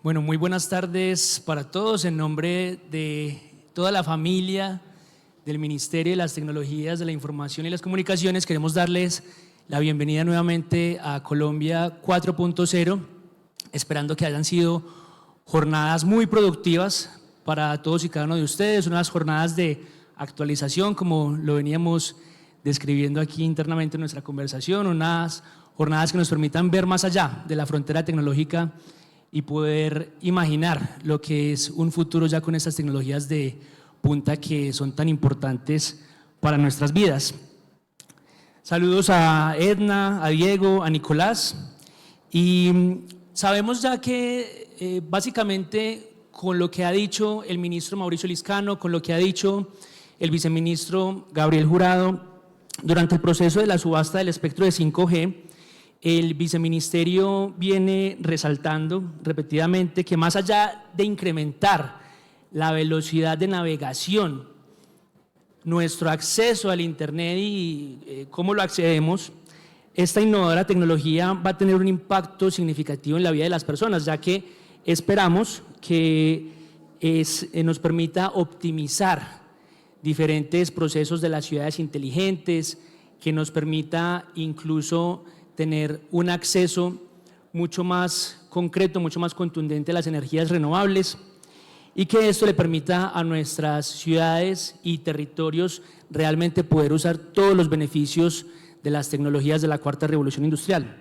Bueno, muy buenas tardes para todos. En nombre de toda la familia del Ministerio de las Tecnologías de la Información y las Comunicaciones, queremos darles la bienvenida nuevamente a Colombia 4.0, esperando que hayan sido jornadas muy productivas para todos y cada uno de ustedes, unas jornadas de actualización, como lo veníamos describiendo aquí internamente en nuestra conversación, unas jornadas que nos permitan ver más allá de la frontera tecnológica y poder imaginar lo que es un futuro ya con estas tecnologías de punta que son tan importantes para nuestras vidas. Saludos a Edna, a Diego, a Nicolás, y sabemos ya que básicamente con lo que ha dicho el ministro Mauricio Liscano, con lo que ha dicho el viceministro Gabriel Jurado durante el proceso de la subasta del espectro de 5G, el viceministerio viene resaltando repetidamente que más allá de incrementar la velocidad de navegación, nuestro acceso al Internet y cómo lo accedemos, esta innovadora tecnología va a tener un impacto significativo en la vida de las personas, ya que esperamos que nos permita optimizar diferentes procesos de las ciudades inteligentes, que nos permita incluso tener un acceso mucho más concreto, mucho más contundente a las energías renovables y que esto le permita a nuestras ciudades y territorios realmente poder usar todos los beneficios de las tecnologías de la cuarta revolución industrial.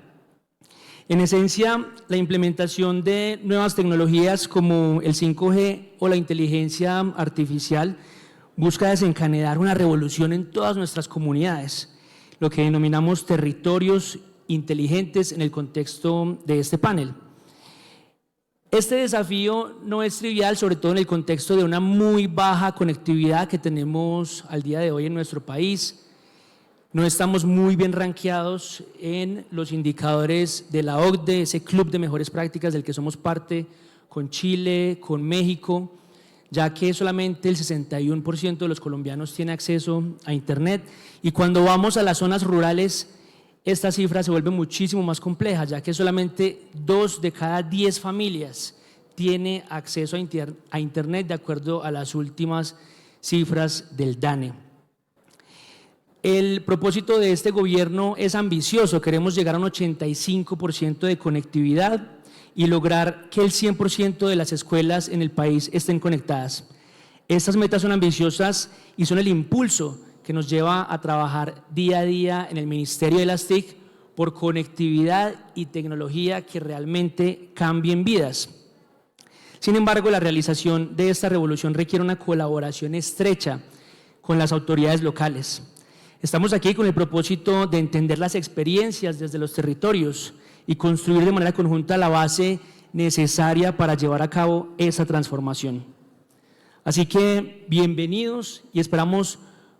En esencia, la implementación de nuevas tecnologías como el 5G o la inteligencia artificial busca desencadenar una revolución en todas nuestras comunidades, lo que denominamos territorios inteligentes en el contexto de este panel. Este desafío no es trivial, sobre todo en el contexto de una muy baja conectividad que tenemos al día de hoy en nuestro país. No estamos muy bien rankeados en los indicadores de la OCDE, ese club de mejores prácticas del que somos parte con Chile, con México, ya que solamente el 61% de los colombianos tiene acceso a Internet, y cuando vamos a las zonas rurales esta cifra se vuelve muchísimo más compleja, ya que solamente 2 de cada 10 familias tiene acceso a Internet de acuerdo a las últimas cifras del DANE. El propósito de este gobierno es ambicioso, queremos llegar a un 85% de conectividad y lograr que el 100% de las escuelas en el país estén conectadas. Estas metas son ambiciosas y son el impulso que nos lleva a trabajar día a día en el Ministerio de las TIC por conectividad y tecnología que realmente cambien vidas. Sin embargo, la realización de esta revolución requiere una colaboración estrecha con las autoridades locales. Estamos aquí con el propósito de entender las experiencias desde los territorios y construir de manera conjunta la base necesaria para llevar a cabo esa transformación. Así que bienvenidos y esperamos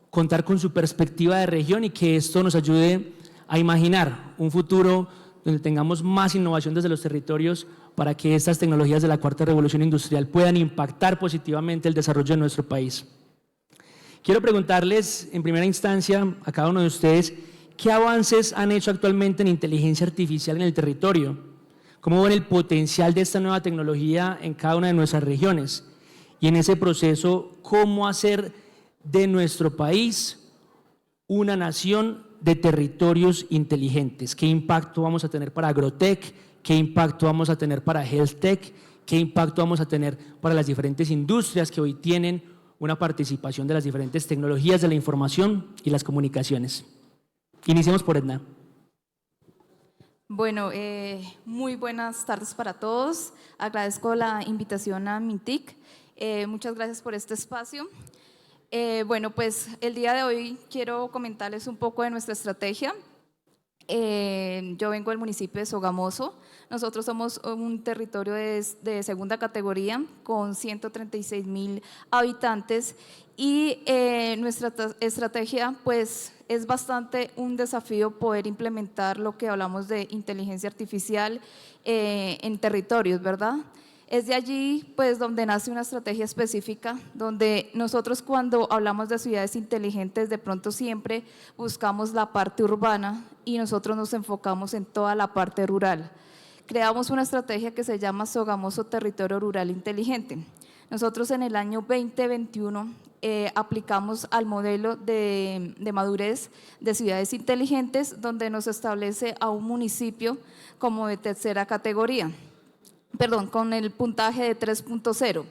contar con su perspectiva de región y que esto nos ayude a imaginar un futuro donde tengamos más innovación desde los territorios para que estas tecnologías de la cuarta revolución industrial puedan impactar positivamente el desarrollo de nuestro país. Quiero preguntarles en primera instancia a cada uno de ustedes qué avances han hecho actualmente en inteligencia artificial en el territorio, cómo ven el potencial de esta nueva tecnología en cada una de nuestras regiones y en ese proceso cómo hacer de nuestro país una nación de territorios inteligentes. ¿Qué impacto vamos a tener para Agrotech? ¿Qué impacto vamos a tener para HealthTech? ¿Qué impacto vamos a tener para las diferentes industrias que hoy tienen una participación de las diferentes tecnologías de la información y las comunicaciones? Iniciemos por Edna. Bueno, muy buenas tardes para todos. Agradezco la invitación a MINTIC. Muchas gracias por este espacio. Bueno, pues el día de hoy quiero comentarles un poco de nuestra estrategia. Yo vengo del municipio de Sogamoso. Nosotros somos un territorio de segunda categoría con 136.000 habitantes y nuestra estrategia pues es bastante un desafío poder implementar lo que hablamos de inteligencia artificial en territorios, ¿verdad? Es de allí pues donde nace una estrategia específica, donde nosotros cuando hablamos de ciudades inteligentes de pronto siempre buscamos la parte urbana y nosotros nos enfocamos en toda la parte rural. creamos una estrategia que se llama Sogamoso Territorio Rural Inteligente. Nosotros en el año 2021 aplicamos al modelo de madurez de ciudades inteligentes, donde nos establece a un municipio como de tercera categoría, perdón, con el puntaje de 3.0.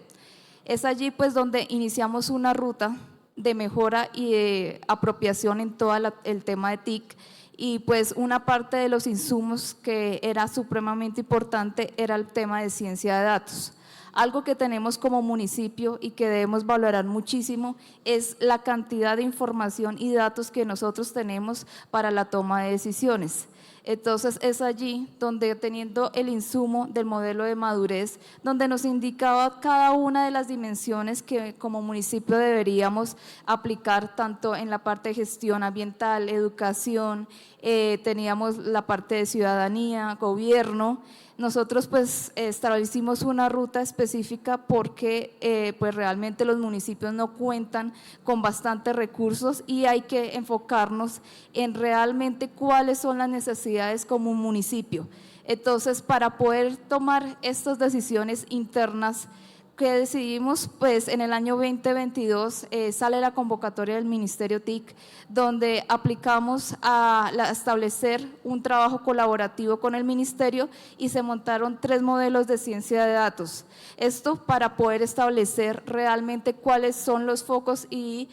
Es allí pues donde iniciamos una ruta de mejora y de apropiación en todo el tema de TIC, y pues una parte de los insumos que era supremamente importante era el tema de ciencia de datos. Algo que tenemos como municipio y que debemos valorar muchísimo es la cantidad de información y datos que nosotros tenemos para la toma de decisiones. Entonces es allí donde, teniendo el insumo del modelo de madurez, donde nos indicaba cada una de las dimensiones que como municipio deberíamos aplicar, tanto en la parte de gestión ambiental, educación, teníamos la parte de ciudadanía, gobierno. Nosotros pues establecimos una ruta específica porque pues realmente los municipios no cuentan con bastantes recursos y hay que enfocarnos en realmente cuáles son las necesidades como un municipio. Entonces, para poder tomar estas decisiones internas que decidimos, pues en el año 2022 sale la convocatoria del Ministerio TIC, donde aplicamos a establecer un trabajo colaborativo con el Ministerio y se montaron 3 modelos de ciencia de datos. Esto para poder establecer realmente cuáles son los focos y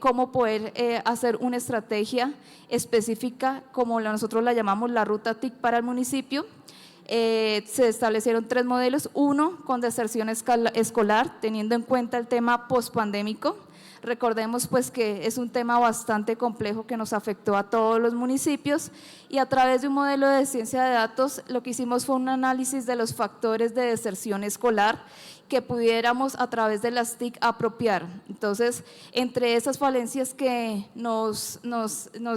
cómo poder hacer una estrategia específica, como nosotros la llamamos la ruta TIC para el municipio. Se establecieron 3 modelos, uno con deserción escolar, teniendo en cuenta el tema pospandémico. Recordemos pues que es un tema bastante complejo que nos afectó a todos los municipios, y a través de un modelo de ciencia de datos lo que hicimos fue un análisis de los factores de deserción escolar que pudiéramos a través de las TIC apropiar. Entonces, entre esas falencias que nos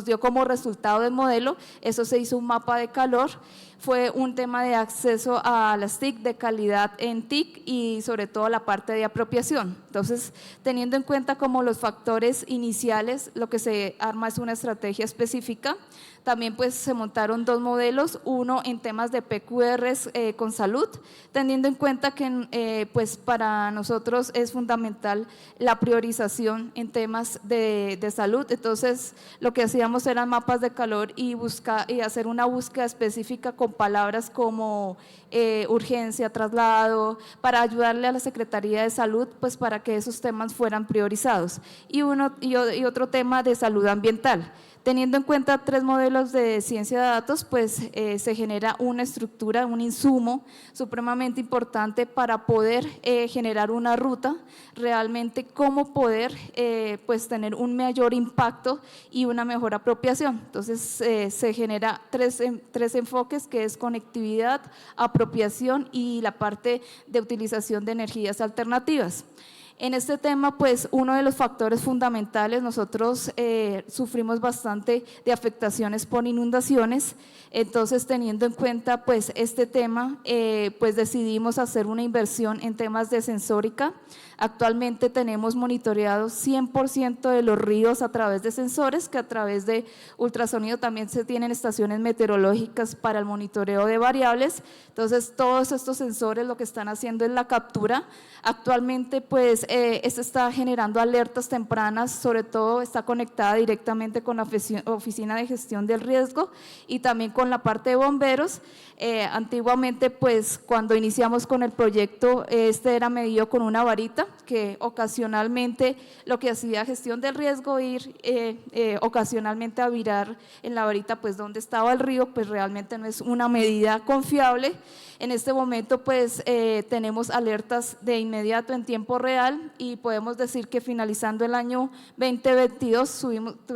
dio como resultado del modelo, eso se hizo un mapa de calor. Fue un tema de acceso a las TIC, de calidad en TIC y sobre todo la parte de apropiación. Entonces, teniendo en cuenta como los factores iniciales, lo que se arma es una estrategia específica. También pues se montaron 2 modelos, uno en temas de PQRs con salud, teniendo en cuenta que pues para nosotros es fundamental la priorización en temas de salud. Entonces lo que hacíamos eran mapas de calor y hacer una búsqueda específica con palabras como urgencia, traslado, para ayudarle a la Secretaría de Salud pues para que esos temas fueran priorizados. Y otro tema de salud ambiental. Teniendo en cuenta 3 modelos de ciencia de datos, pues se genera una estructura, un insumo supremamente importante para poder generar una ruta, realmente cómo poder pues tener un mayor impacto y una mejor apropiación. Entonces se genera tres enfoques, que es conectividad, apropiación y la parte de utilización de energías alternativas. En este tema, pues uno de los factores fundamentales, nosotros sufrimos bastante de afectaciones por inundaciones. Entonces, teniendo en cuenta pues este tema, pues decidimos hacer una inversión en temas de sensórica. Actualmente tenemos monitoreados 100% de los ríos a través de sensores, que a través de ultrasonido también se tienen estaciones meteorológicas para el monitoreo de variables. Entonces, todos estos sensores lo que están haciendo es la captura. Actualmente, pues, esto está generando alertas tempranas, sobre todo está conectada directamente con la Oficina de Gestión del Riesgo y también con la parte de bomberos. Antiguamente, pues, cuando iniciamos con el proyecto, este era medido con una varita, que ocasionalmente lo que hacía Gestión del Riesgo, ir ocasionalmente a virar en la varita pues donde estaba el río, pues realmente no es una medida confiable. En este momento pues tenemos alertas de inmediato en tiempo real y podemos decir que finalizando el año 2022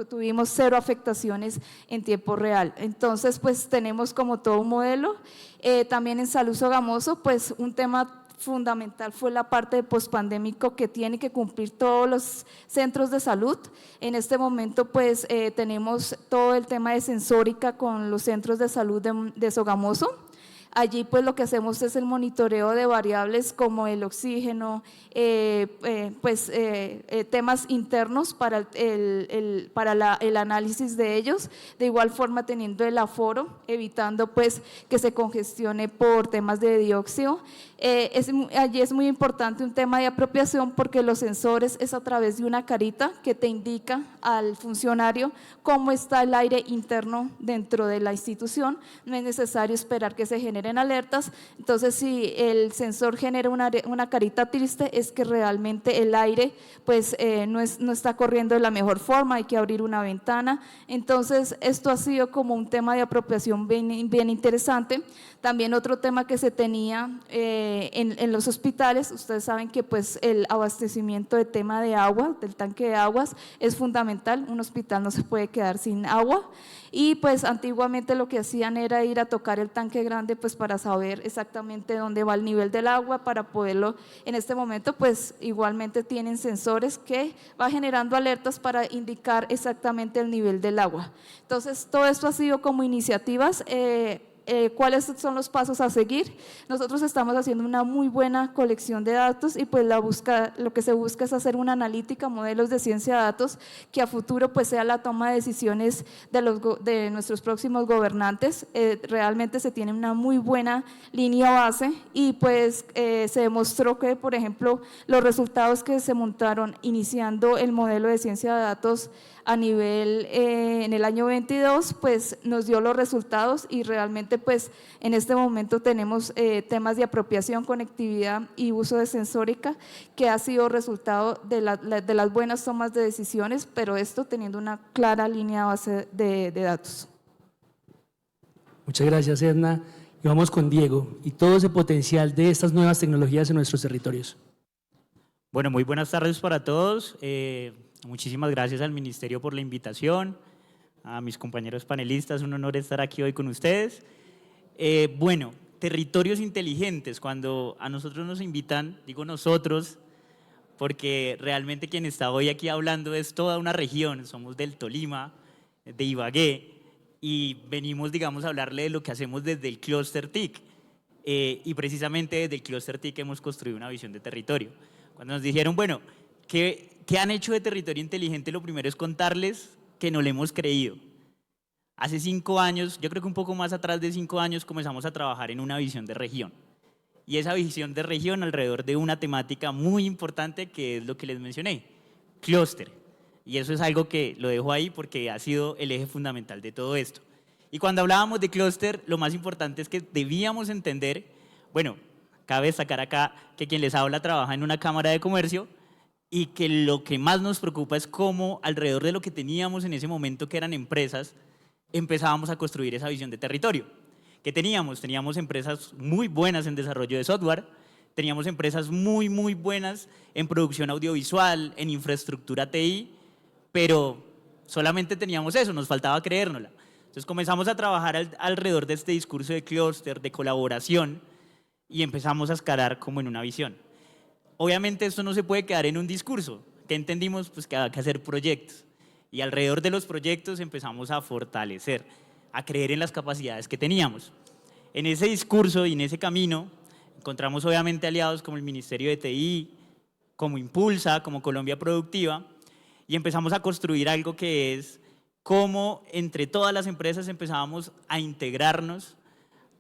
tuvimos 0 afectaciones en tiempo real. Entonces pues tenemos como todo un modelo. También en salud Sogamoso pues un tema fundamental fue la parte de pospandémico que tiene que cumplir todos los centros de salud. En este momento pues tenemos todo el tema de sensórica con los centros de salud de Sogamoso. Allí pues lo que hacemos es el monitoreo de variables como el oxígeno, temas internos para el análisis de ellos, de igual forma teniendo el aforo, evitando pues que se congestione por temas de dióxido. Allí es muy importante un tema de apropiación porque los sensores es a través de una carita que te indica al funcionario cómo está el aire interno dentro de la institución. No es necesario esperar que se generen alertas. Entonces, si el sensor genera una carita triste, es que realmente el aire pues, no está corriendo de la mejor forma, hay que abrir una ventana. Entonces, esto ha sido como un tema de apropiación bien interesante. También otro tema que se tenía en los hospitales, ustedes saben que pues el abastecimiento de tema de agua, del tanque de aguas, es fundamental. Un hospital no se puede quedar sin agua y pues antiguamente lo que hacían era ir a tocar el tanque grande pues para saber exactamente dónde va el nivel del agua, para poderlo, en este momento pues igualmente tienen sensores que va generando alertas para indicar exactamente el nivel del agua. Entonces todo esto ha sido como iniciativas. ¿Cuáles son los pasos a seguir? Nosotros estamos haciendo una muy buena colección de datos y pues lo que se busca es hacer una analítica, modelos de ciencia de datos que a futuro pues sea la toma de decisiones de nuestros próximos gobernantes. Realmente se tiene una muy buena línea base y pues se demostró que, por ejemplo, los resultados que se montaron iniciando el modelo de ciencia de datos a nivel en el año 22, pues nos dio los resultados y realmente pues en este momento tenemos temas de apropiación, conectividad y uso de sensórica que ha sido resultado de las buenas tomas de decisiones, pero esto teniendo una clara línea base de datos. Muchas gracias, Edna. Y vamos con Diego y todo ese potencial de estas nuevas tecnologías en nuestros territorios. Bueno, muy buenas tardes para todos. Muchísimas gracias al Ministerio por la invitación, a mis compañeros panelistas, un honor estar aquí hoy con ustedes. Bueno, territorios inteligentes, cuando a nosotros nos invitan, digo nosotros, porque realmente quien está hoy aquí hablando es toda una región, somos del Tolima, de Ibagué, y venimos, digamos, a hablarle de lo que hacemos desde el Clúster TIC, y precisamente desde el Clúster TIC hemos construido una visión de territorio. Cuando nos dijeron, bueno, ¿qué han hecho de territorio inteligente? Lo primero es contarles que no le hemos creído. Hace 5 años, yo creo que un poco más atrás de 5 años, comenzamos a trabajar en una visión de región. Y esa visión de región alrededor de una temática muy importante que es lo que les mencioné, clúster. Y eso es algo que lo dejo ahí porque ha sido el eje fundamental de todo esto. Y cuando hablábamos de clúster, lo más importante es que debíamos entender, bueno, cabe destacar acá que quien les habla trabaja en una cámara de comercio y que lo que más nos preocupa es cómo alrededor de lo que teníamos en ese momento, que eran empresas, empezábamos a construir esa visión de territorio. ¿Qué teníamos? Teníamos empresas muy buenas en desarrollo de software, teníamos empresas muy buenas en producción audiovisual, en infraestructura TI, pero solamente teníamos eso, nos faltaba creérnosla. Entonces comenzamos a trabajar alrededor de este discurso de clúster, de colaboración, y empezamos a escalar como en una visión. Obviamente esto no se puede quedar en un discurso. ¿Qué entendimos? Pues que hay que hacer proyectos. Y alrededor de los proyectos empezamos a fortalecer, a creer en las capacidades que teníamos. En ese discurso y en ese camino encontramos obviamente aliados como el Ministerio de TI, como Impulsa, como Colombia Productiva, y empezamos a construir algo que es cómo entre todas las empresas empezábamos a integrarnos,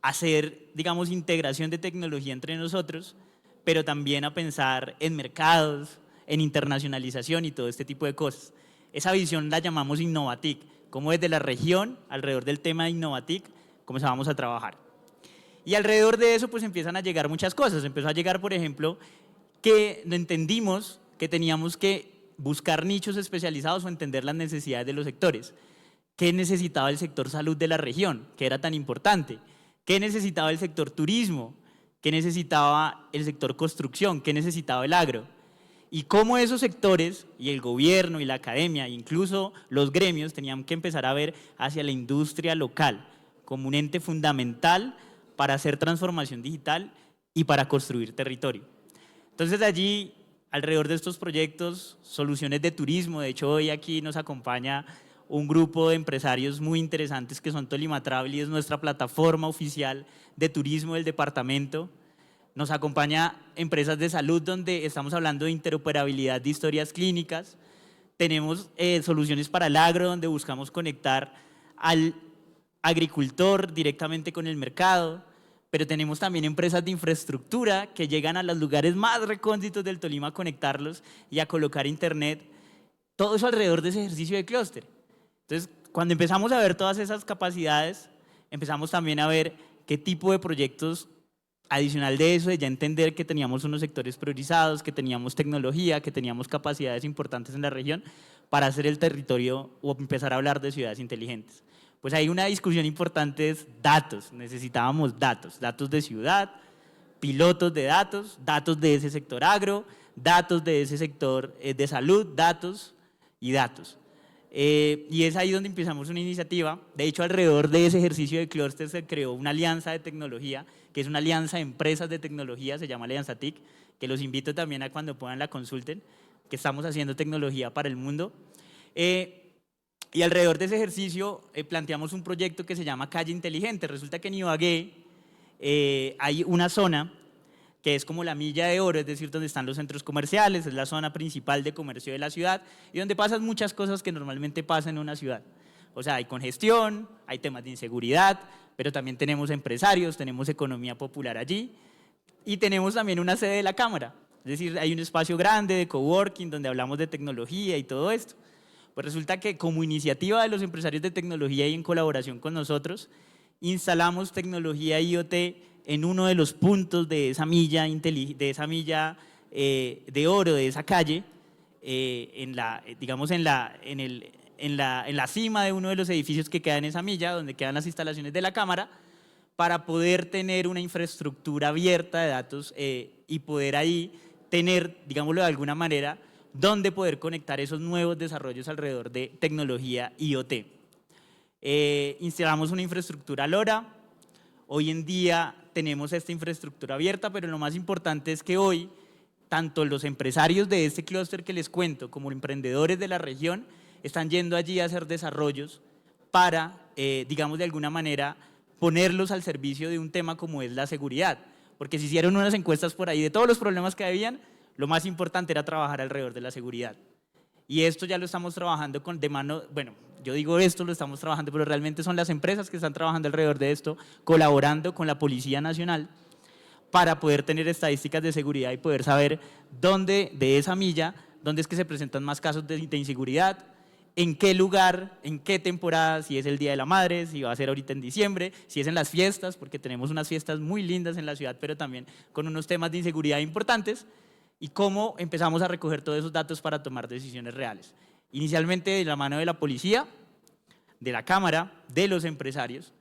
a hacer, digamos, integración de tecnología entre nosotros, pero también a pensar en mercados, en internacionalización y todo este tipo de cosas. Esa visión la llamamos Innovatic, como desde la región, alrededor del tema de Innovatic, comenzábamos a trabajar. Y alrededor de eso pues empiezan a llegar muchas cosas. Empezó a llegar, por ejemplo, que entendimos que teníamos que buscar nichos especializados o entender las necesidades de los sectores. ¿Qué necesitaba el sector salud de la región? ¿Qué era tan importante? ¿Qué necesitaba el sector turismo? ¿Qué necesitaba el sector construcción? ¿Qué necesitaba el agro? Y cómo esos sectores y el gobierno y la academia, incluso los gremios, tenían que empezar a ver hacia la industria local como un ente fundamental para hacer transformación digital y para construir territorio. Entonces allí, alrededor de estos proyectos, soluciones de turismo, de hecho hoy aquí nos acompaña un grupo de empresarios muy interesantes que son Tolima Travel y es nuestra plataforma oficial de turismo del departamento. Nos acompaña empresas de salud donde estamos hablando de interoperabilidad de historias clínicas. Tenemos soluciones para el agro donde buscamos conectar al agricultor directamente con el mercado, pero tenemos también empresas de infraestructura que llegan a los lugares más recónditos del Tolima a conectarlos y a colocar internet. Todo eso alrededor de ese ejercicio de clúster. Entonces, cuando empezamos a ver todas esas capacidades, empezamos también a ver qué tipo de proyectos, adicional de eso, de ya entender que teníamos unos sectores priorizados, que teníamos tecnología, que teníamos capacidades importantes en la región para hacer el territorio o empezar a hablar de ciudades inteligentes. Pues hay una discusión importante, es datos. Necesitábamos datos, datos de ciudad, pilotos de datos, datos de ese sector agro, datos de ese sector de salud, datos y datos. Y es ahí donde empezamos una iniciativa. De hecho, alrededor de ese ejercicio de clúster se creó una alianza de tecnología, que es una alianza de empresas de tecnología, se llama Alianza TIC, que los invito también a cuando puedan la consulten, que estamos haciendo tecnología para el mundo. Y alrededor de ese ejercicio planteamos un proyecto que se llama Calle Inteligente. Resulta que en Ibagué hay una zona que es como la milla de oro, es decir, donde están los centros comerciales, es la zona principal de comercio de la ciudad y donde pasan muchas cosas que normalmente pasan en una ciudad. O sea, hay congestión, hay temas de inseguridad, pero también tenemos empresarios, tenemos economía popular allí y tenemos también una sede de la Cámara. Es decir, hay un espacio grande de coworking donde hablamos de tecnología y todo esto. Pues resulta que como iniciativa de los empresarios de tecnología y en colaboración con nosotros, instalamos tecnología IoT en uno de los puntos de esa milla, de oro, de esa calle, digamos en la cima de uno de los edificios que queda en esa milla, donde quedan las instalaciones de la Cámara, para poder tener una infraestructura abierta de datos y poder ahí tener, digámoslo de alguna manera, donde poder conectar esos nuevos desarrollos alrededor de tecnología IoT. Instalamos una infraestructura LoRa. Hoy en día tenemos esta infraestructura abierta, pero lo más importante es que hoy, tanto los empresarios de este clúster que les cuento, como los emprendedores de la región, están yendo allí a hacer desarrollos para, digamos de alguna manera, ponerlos al servicio de un tema como es la seguridad. Porque se hicieron unas encuestas por ahí de todos los problemas que habían, lo más importante era trabajar alrededor de la seguridad. Y esto ya lo estamos trabajando de mano, bueno, yo digo esto lo estamos trabajando, pero realmente son las empresas que están trabajando alrededor de esto, colaborando con la Policía Nacional para poder tener estadísticas de seguridad y poder saber dónde, de esa milla, dónde es que se presentan más casos de inseguridad, en qué lugar, en qué temporada, si es el Día de la Madre, si va a ser ahorita en diciembre, si es en las fiestas, porque tenemos unas fiestas muy lindas en la ciudad, pero también con unos temas de inseguridad importantes, y cómo empezamos a recoger todos esos datos para tomar decisiones reales. Inicialmente de la mano de la policía, de la Cámara, de los empresarios,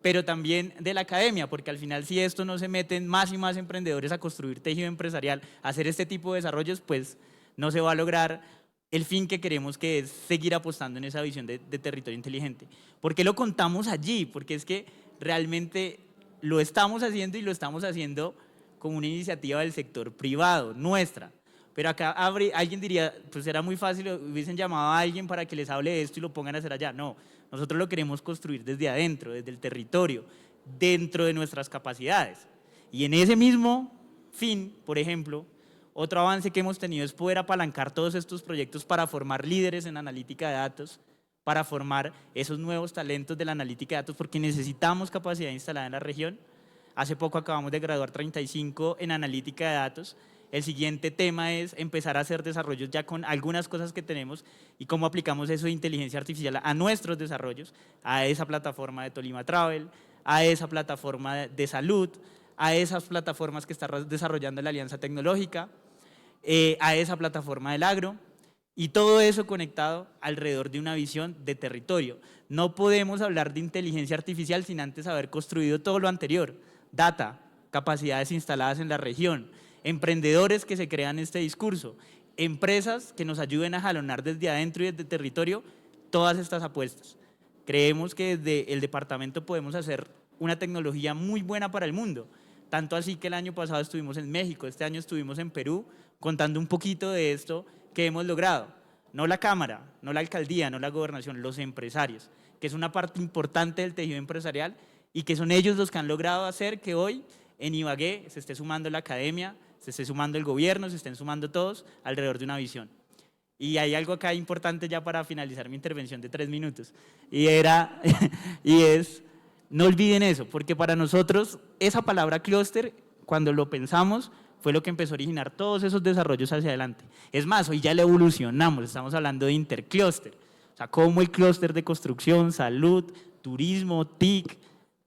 pero también de la academia, porque al final si esto no se meten más y más emprendedores a construir tejido empresarial, a hacer este tipo de desarrollos, pues no se va a lograr el fin que queremos, que es seguir apostando en esa visión de territorio inteligente. ¿Por qué lo contamos allí? Porque es que realmente lo estamos haciendo y lo estamos haciendo como una iniciativa del sector privado, nuestra. Pero acá alguien diría, pues era muy fácil, hubiesen llamado a alguien para que les hable de esto y lo pongan a hacer allá. No, nosotros lo queremos construir desde adentro, desde el territorio, dentro de nuestras capacidades. Y en ese mismo fin, por ejemplo, otro avance que hemos tenido es poder apalancar todos estos proyectos para formar líderes en analítica de datos, para formar esos nuevos talentos de la analítica de datos, porque necesitamos capacidad instalada en la región. Hace poco acabamos de graduar 35 en analítica de datos. El siguiente tema es empezar a hacer desarrollos ya con algunas cosas que tenemos y cómo aplicamos eso de inteligencia artificial a nuestros desarrollos, a esa plataforma de Tolima Travel, a esa plataforma de salud, a esas plataformas que está desarrollando la Alianza Tecnológica, a esa plataforma del agro, y todo eso conectado alrededor de una visión de territorio. No podemos hablar de inteligencia artificial sin antes haber construido todo lo anterior: data, capacidades instaladas en la región, emprendedores que se crean este discurso, empresas que nos ayuden a jalonar desde adentro y desde el territorio todas estas apuestas. Creemos que desde el departamento podemos hacer una tecnología muy buena para el mundo, tanto así que el año pasado estuvimos en México, este año estuvimos en Perú, contando un poquito de esto que hemos logrado. no la Cámara, no la Alcaldía, no la Gobernación, los empresarios, que es una parte importante del tejido empresarial y que son ellos los que han logrado hacer que hoy en Ibagué se esté sumando la academia, se esté sumando el gobierno, se estén sumando todos alrededor de una visión. Y hay algo acá importante ya para finalizar mi intervención de 3 minutos, y es, no olviden eso, porque para nosotros esa palabra clúster, cuando lo pensamos, fue lo que empezó a originar todos esos desarrollos hacia adelante. Es más, hoy ya le evolucionamos, estamos hablando de interclúster, o sea, cómo el clúster de construcción, salud, turismo, TIC,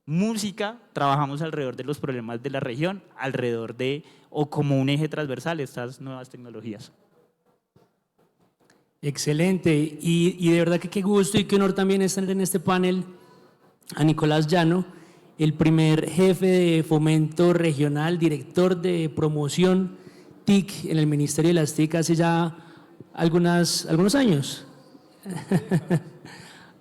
música, trabajamos alrededor de los problemas de la región, alrededor de, o como un eje transversal, estas nuevas tecnologías. Excelente, y de verdad que qué gusto y qué honor también estar en este panel a Nicolás Llano, el primer jefe de fomento regional, director de promoción TIC en el Ministerio de las TIC hace ya algunos años,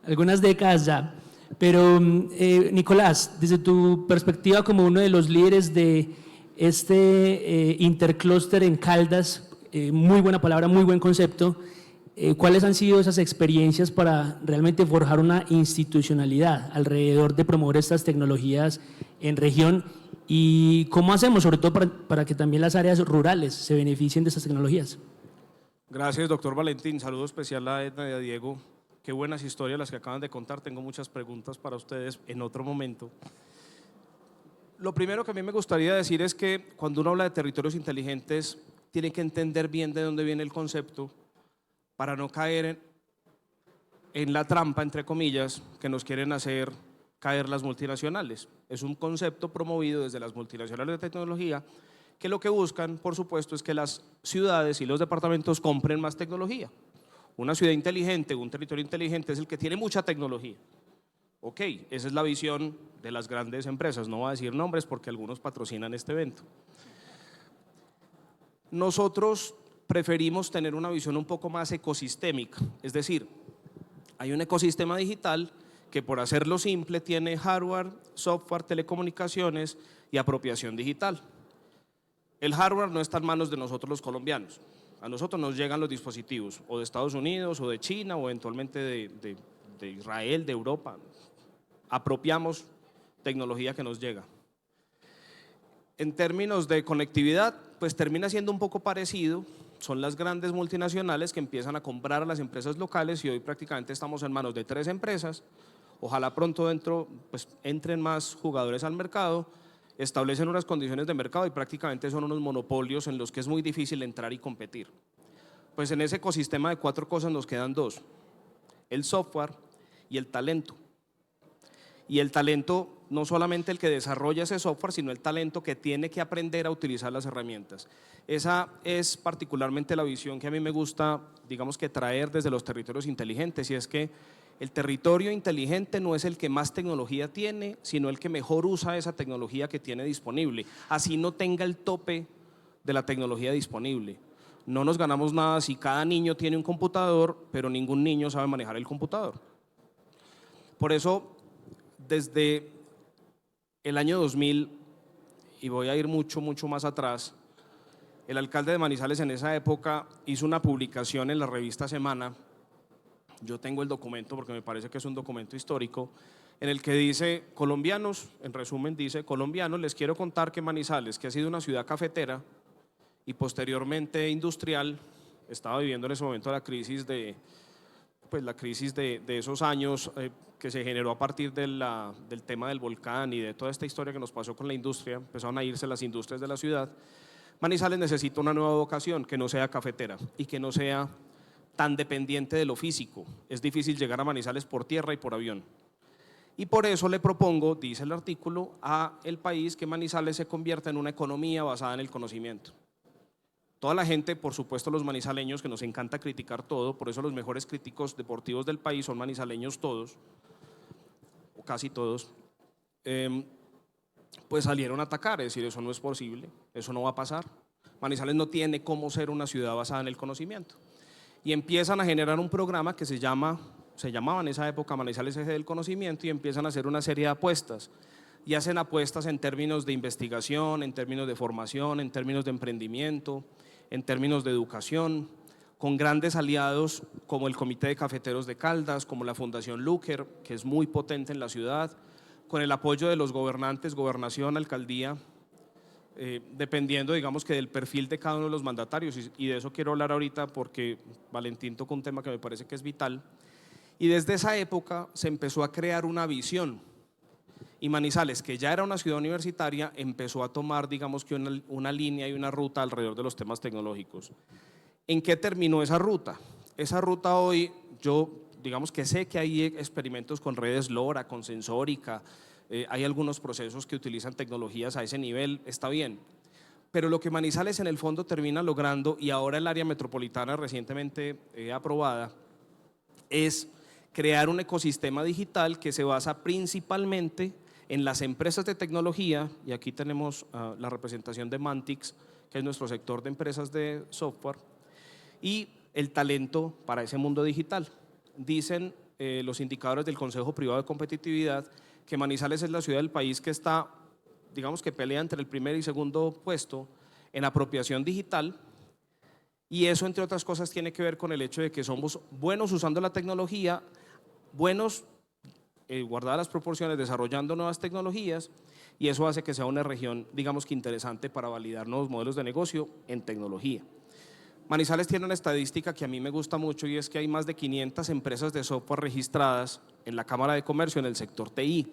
algunas décadas ya. Pero Nicolás, desde tu perspectiva como uno de los líderes de este interclúster en Caldas, muy buena palabra, muy buen concepto, ¿cuáles han sido esas experiencias para realmente forjar una institucionalidad alrededor de promover estas tecnologías en región? ¿Y cómo hacemos, sobre todo para que también las áreas rurales se beneficien de estas tecnologías? Gracias, doctor Valentín. Saludo especial a Edna y a Diego. Qué buenas historias las que acaban de contar. Tengo muchas preguntas para ustedes en otro momento. Lo primero que a mí me gustaría decir es que cuando uno habla de territorios inteligentes, tiene que entender bien de dónde viene el concepto para no caer en la trampa, entre comillas, que nos quieren hacer caer las multinacionales. Es un concepto promovido desde las multinacionales de tecnología que lo que buscan, por supuesto, es que las ciudades y los departamentos compren más tecnología. Una ciudad inteligente, un territorio inteligente es el que tiene mucha tecnología. Ok, esa es la visión de las grandes empresas, no voy a decir nombres porque algunos patrocinan este evento. Nosotros preferimos tener una visión un poco más ecosistémica, es decir, hay un ecosistema digital que, por hacerlo simple, tiene hardware, software, telecomunicaciones y apropiación digital. El hardware no está en manos de nosotros los colombianos, a nosotros nos llegan los dispositivos o de Estados Unidos o de China o eventualmente de Israel, de Europa, apropiamos tecnología que nos llega. En términos de conectividad, pues termina siendo un poco parecido. Son las grandes multinacionales que empiezan a comprar a las empresas locales y hoy prácticamente estamos en manos de 3 empresas. Ojalá pronto entren más jugadores al mercado, establecen unas condiciones de mercado y prácticamente son unos monopolios en los que es muy difícil entrar y competir. Pues en ese ecosistema de 4 cosas nos quedan 2, el software y el talento. Y el talento, no solamente el que desarrolla ese software, sino el talento que tiene que aprender a utilizar las herramientas. Esa es particularmente la visión que a mí me gusta, digamos que traer desde los territorios inteligentes, y es que el territorio inteligente no es el que más tecnología tiene, sino el que mejor usa esa tecnología que tiene disponible, así no tenga el tope de la tecnología disponible. No nos ganamos nada si cada niño tiene un computador, pero ningún niño sabe manejar el computador. Por eso, desde el año 2000, y voy a ir mucho más atrás, el alcalde de Manizales en esa época hizo una publicación en la revista Semana. Yo tengo el documento porque me parece que es un documento histórico, en el que dice: colombianos, en resumen dice: colombianos, les quiero contar que Manizales, que ha sido una ciudad cafetera y posteriormente industrial, estaba viviendo en ese momento la crisis de esos años que se generó a partir del tema del volcán y de toda esta historia que nos pasó con la industria. Empezaron a irse las industrias de la ciudad. Manizales necesita una nueva vocación que no sea cafetera y que no sea tan dependiente de lo físico. Es difícil llegar a Manizales por tierra y por avión. Y por eso le propongo, dice el artículo, a el país que Manizales se convierta en una economía basada en el conocimiento. Toda la gente, por supuesto los manizaleños, que nos encanta criticar todo, por eso los mejores críticos deportivos del país son manizaleños todos, o casi todos, pues salieron a atacar, es decir, eso no es posible, eso no va a pasar. Manizales no tiene cómo ser una ciudad basada en el conocimiento. Y empiezan a generar un programa que se llamaba en esa época Manizales Eje del Conocimiento, y empiezan a hacer una serie de apuestas. Y hacen apuestas en términos de investigación, en términos de formación, en términos de emprendimiento, en términos de educación. con grandes aliados como el Comité de Cafeteros de Caldas, como la Fundación Luker, que es muy potente en la ciudad, con el apoyo de los gobernantes, gobernación, alcaldía, dependiendo, digamos, que del perfil de cada uno de los mandatarios, y de eso quiero hablar ahorita porque Valentín tocó un tema que me parece que es vital. Y desde esa época se empezó a crear una visión, y Manizales, que ya era una ciudad universitaria, empezó a tomar, digamos, que una línea y una ruta alrededor de los temas tecnológicos. ¿En qué terminó esa ruta? Esa ruta hoy, yo digamos que sé que hay experimentos con redes LoRa, con sensórica, hay algunos procesos que utilizan tecnologías a ese nivel, está bien. Pero lo que Manizales en el fondo termina logrando, y ahora el área metropolitana recientemente aprobada, es crear un ecosistema digital que se basa principalmente en las empresas de tecnología, y aquí tenemos la representación de Mantix, que es nuestro sector de empresas de software, y el talento para ese mundo digital. Dicen los indicadores del Consejo Privado de Competitividad que Manizales es la ciudad del país que está, digamos que pelea entre el primer y segundo puesto en apropiación digital, y eso, entre otras cosas, tiene que ver con el hecho de que somos buenos usando la tecnología, buenos, guardadas las proporciones, desarrollando nuevas tecnologías, y eso hace que sea una región, digamos que interesante para validar nuevos modelos de negocio en tecnología. Manizales tiene una estadística que a mí me gusta mucho, y es que hay más de 500 empresas de software registradas en la Cámara de Comercio en el sector TI.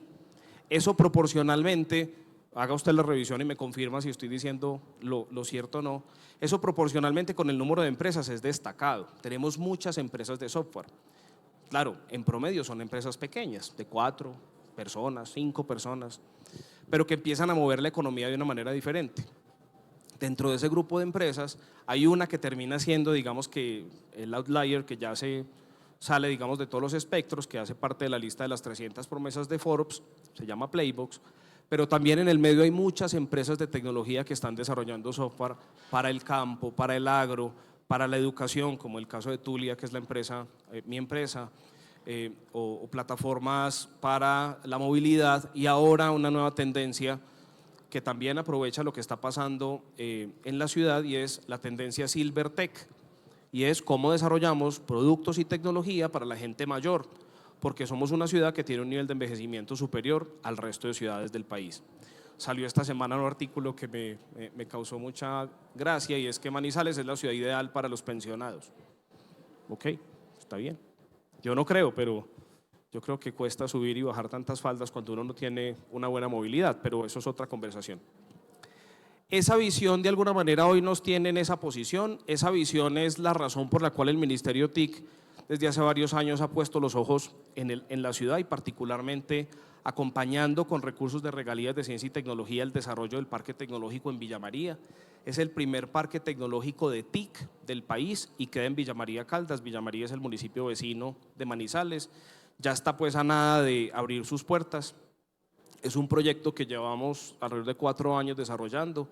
Eso proporcionalmente, haga usted la revisión y me confirma si estoy diciendo lo cierto o no, eso proporcionalmente con el número de empresas es destacado. Tenemos muchas empresas de software. Claro, en promedio son empresas pequeñas, de 4 personas, 5 personas, pero que empiezan a mover la economía de una manera diferente. Dentro de ese grupo de empresas hay una que termina siendo, digamos, que el outlier, que ya sale, digamos, de todos los espectros, que hace parte de la lista de las 300 promesas de Forbes, se llama Playbox, pero también en el medio hay muchas empresas de tecnología que están desarrollando software para el campo, para el agro, para la educación, como el caso de Tulia, que es la empresa, mi empresa, o plataformas para la movilidad, y ahora una nueva tendencia que también aprovecha lo que está pasando en la ciudad, y es la tendencia Silver Tech, y es cómo desarrollamos productos y tecnología para la gente mayor, porque somos una ciudad que tiene un nivel de envejecimiento superior al resto de ciudades del país. Salió esta semana un artículo que me causó mucha gracia, y es que Manizales es la ciudad ideal para los pensionados. Ok, está bien. Yo no creo, pero yo creo que cuesta subir y bajar tantas faldas cuando uno no tiene una buena movilidad, pero eso es otra conversación. Esa visión de alguna manera hoy nos tiene en esa posición. Esa visión es la razón por la cual el Ministerio TIC desde hace varios años ha puesto los ojos en la ciudad, y particularmente acompañando con recursos de regalías de ciencia y tecnología el desarrollo del Parque Tecnológico en Villa María. Es el primer parque tecnológico de TIC del país y queda en Villa María Caldas. Villa María es el municipio vecino de Manizales. Ya está pues a nada de abrir sus puertas. Es un proyecto que llevamos alrededor de 4 años desarrollando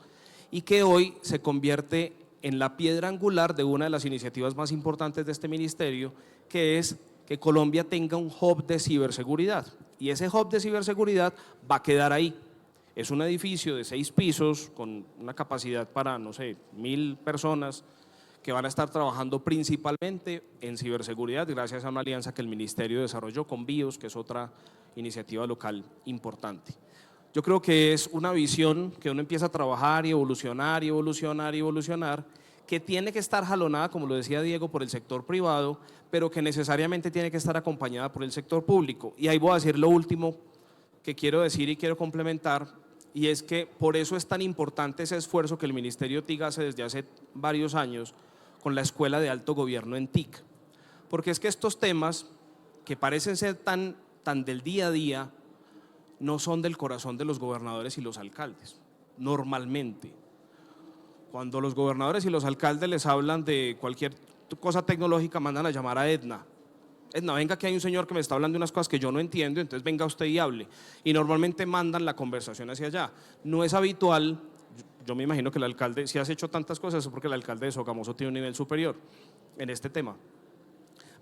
y que hoy se convierte en la piedra angular de una de las iniciativas más importantes de este ministerio, que es que Colombia tenga un hub de ciberseguridad, y ese hub de ciberseguridad va a quedar ahí. Es un edificio de 6 pisos con una capacidad para, no sé, 1000 personas que van a estar trabajando principalmente en ciberseguridad gracias a una alianza que el ministerio desarrolló con BIOS, que es otra iniciativa local importante. Yo creo que es una visión que uno empieza a trabajar y evolucionar y evolucionar y evolucionar, que tiene que estar jalonada, como lo decía Diego, por el sector privado, pero que necesariamente tiene que estar acompañada por el sector público. Y ahí voy a decir lo último que quiero decir y quiero complementar, y es que por eso es tan importante ese esfuerzo que el Ministerio TIC hace desde hace varios años con la Escuela de Alto Gobierno en TIC. Porque es que estos temas, que parecen ser tan del día a día, no son del corazón de los gobernadores y los alcaldes, normalmente. Cuando los gobernadores y los alcaldes les hablan de cualquier cosa tecnológica, mandan a llamar a Edna. Edna, venga, que hay un señor que me está hablando de unas cosas que yo no entiendo, entonces venga usted y hable. Y normalmente mandan la conversación hacia allá. No es habitual, yo me imagino que el alcalde, si has hecho tantas cosas es porque el alcalde de Sogamoso tiene un nivel superior en este tema.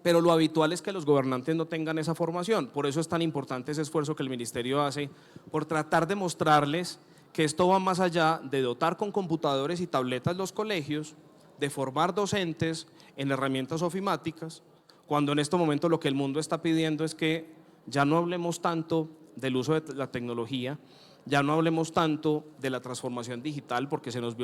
Pero lo habitual es que los gobernantes no tengan esa formación. Por eso es tan importante ese esfuerzo que el ministerio hace por tratar de mostrarles que esto va más allá de dotar con computadores y tabletas los colegios, de formar docentes en herramientas ofimáticas, cuando en este momento lo que el mundo está pidiendo es que ya no hablemos tanto del uso de la tecnología, ya no hablemos tanto de la transformación digital, porque se nos